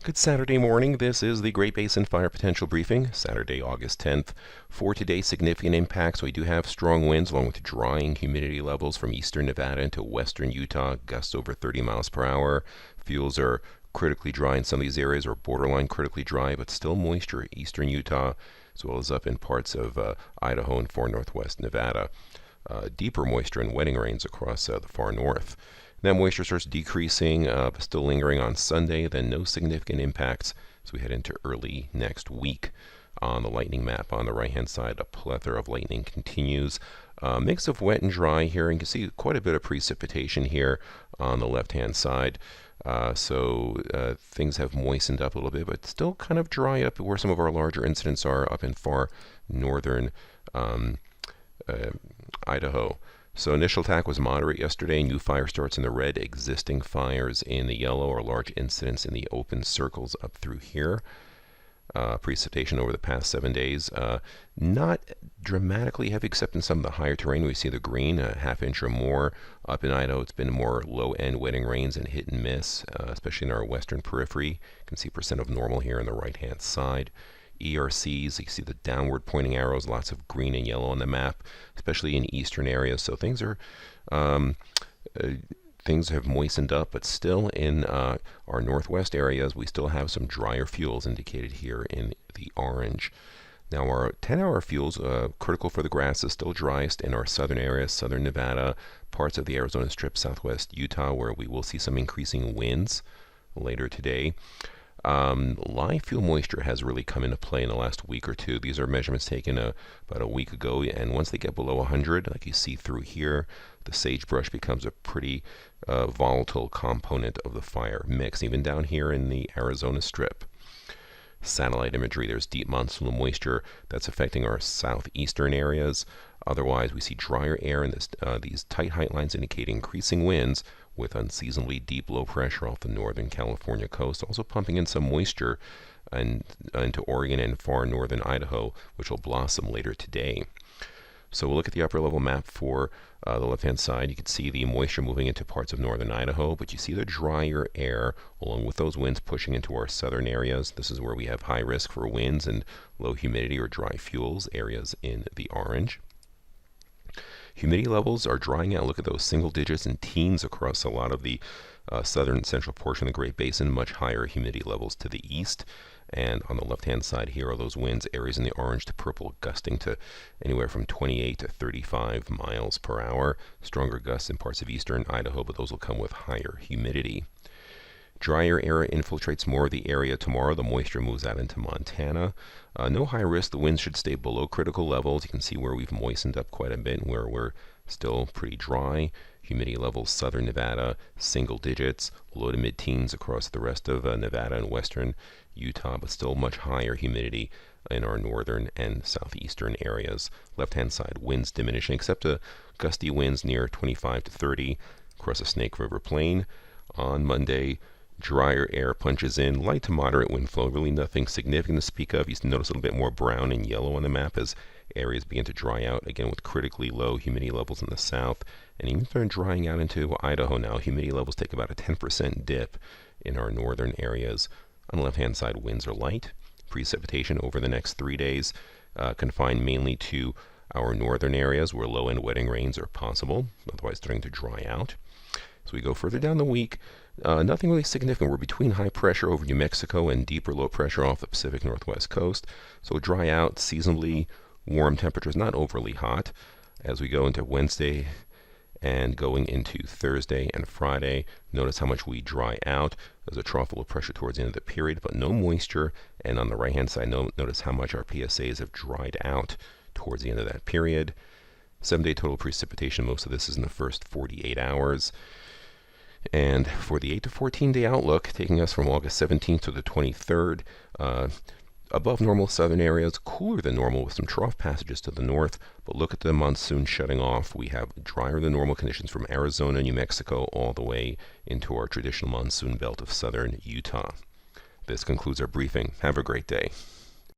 Good Saturday morning. This is the Great Basin Fire Potential Briefing, Saturday, August 10th. For today, significant impacts. We do have strong winds along with drying humidity levels from eastern Nevada into western Utah, gusts over 30 miles per hour. Fuels are critically dry in some of these areas, or borderline critically dry, but still moisture eastern Utah, as well as up in parts of Idaho and far northwest Nevada. Deeper moisture and wetting rains across the far north. That moisture starts decreasing, but still lingering on Sunday, then no significant impacts as we head into early next week. On the lightning map on the right-hand side, a plethora of lightning continues. Mix of wet and dry here, and you can see quite a bit of precipitation here on the left-hand side. So things have moistened up a little bit, but still kind of dry up where some of our larger incidents are up in far northern Idaho. So initial attack was moderate yesterday. New fire starts in the red, existing fires in the yellow, or large incidents in the open circles up through here. Precipitation over the past 7 days, not dramatically heavy except in some of the higher terrain. We see the green, a half inch or more. Up in Idaho, it's been more low-end wetting rains and hit and miss, especially in our western periphery. You can see percent of normal here on the right-hand side. ERCs, you see the downward pointing arrows, lots of green and yellow on the map, especially in eastern areas. So things are things have moistened up, but still in our northwest areas, we still have some drier fuels indicated here in the orange. Now our 10-hour fuels, critical for the grass, is still driest in our southern areas, southern Nevada, parts of the Arizona Strip, southwest Utah, where we will see some increasing winds later today. Live fuel moisture has really come into play in the last week or two. These are measurements taken about a week ago, and once they get below 100, like you see through here, the sagebrush becomes a pretty volatile component of the fire mix, even down here in the Arizona Strip. Satellite imagery, there's deep monsoonal moisture that's affecting our southeastern areas. Otherwise, we see drier air in these tight height lines indicating increasing winds with unseasonably deep low pressure off the northern California coast, also pumping in some moisture into Oregon and far northern Idaho, which will blossom later today. So we'll look at the upper level map for the left-hand side. You can see the moisture moving into parts of northern Idaho, but you see the drier air along with those winds pushing into our southern areas. This is where we have high risk for winds and low humidity or dry fuels, areas in the orange. Humidity levels are drying out. Look at those single digits and teens across a lot of the southern and central portion of the Great Basin, much higher humidity levels to the east. And on the left-hand side here are those winds, areas in the orange to purple, gusting to anywhere from 28 to 35 miles per hour. Stronger gusts in parts of eastern Idaho, but those will come with higher humidity. Drier air infiltrates more of the area tomorrow. The moisture moves out into Montana. No high risk. The winds should stay below critical levels. You can see where we've moistened up quite a bit, where we're still pretty dry. Humidity levels, southern Nevada, single digits, low to mid-teens across the rest of Nevada and western Utah, but still much higher humidity in our northern and southeastern areas. Left-hand side, winds diminishing, except gusty winds near 25 to 30 across the Snake River Plain. On Monday, drier air punches in, light to moderate wind flow, really nothing significant to speak of. You notice a little bit more brown and yellow on the map as areas begin to dry out, again with critically low humidity levels in the south, and even start drying out into Idaho now. Humidity levels take about a 10% dip in our northern areas. On the left-hand side, winds are light. Precipitation over the next 3 days confined mainly to our northern areas where low-end wetting rains are possible, otherwise starting to dry out. So we go further down the week. Nothing really significant. We're between high pressure over New Mexico and deeper low pressure off the Pacific Northwest coast. So dry out, seasonably warm temperatures, not overly hot. As we go into Wednesday and going into Thursday and Friday, notice how much we dry out. There's a trough of low pressure towards the end of the period, but no moisture. And on the right-hand side, notice how much our PSAs have dried out towards the end of that period. 7-day total precipitation, most of this is in the first 48 hours. And for the 8 to 14-day outlook, taking us from August 17th to the 23rd, above normal southern areas, cooler than normal with some trough passages to the north. But look at the monsoon shutting off. We have drier than normal conditions from Arizona, New Mexico, all the way into our traditional monsoon belt of southern Utah. This concludes our briefing. Have a great day.